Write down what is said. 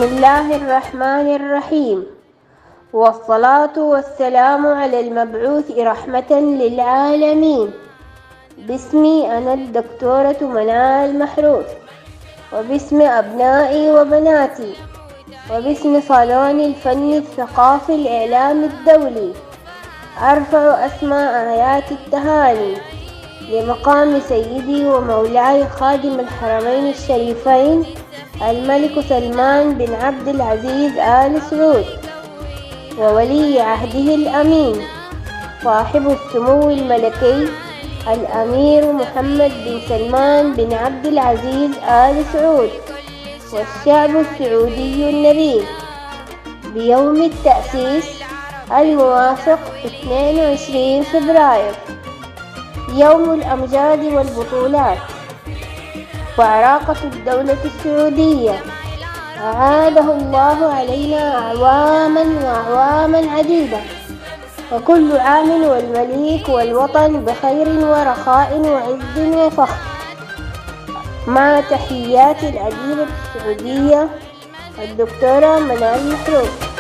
بسم الله الرحمن الرحيم، والصلاة والسلام على المبعوث رحمة للعالمين. باسمي أنا الدكتورة منال محروس، وباسم أبنائي وبناتي، وباسم صالون الفن الثقافي الإعلامي الدولي، أرفع أسمى آيات التهاني لمقام سيدي ومولاي خادم الحرمين الشريفين الملك سلمان بن عبد العزيز آل سعود، وولي عهده الأمين صاحب السمو الملكي الأمير محمد بن سلمان بن عبد العزيز آل سعود، والشعب السعودي النبيل، بيوم التأسيس الموافق 22 فبراير، يوم الأمجاد والبطولات وعراقة الدولة السعودية. أعاده الله علينا أعواما وأعواما عديدة، وكل عام والمليك والوطن بخير ورخاء وعز وفخر. مع تحيات الأديبة السعودية الدكتورة منال محروس.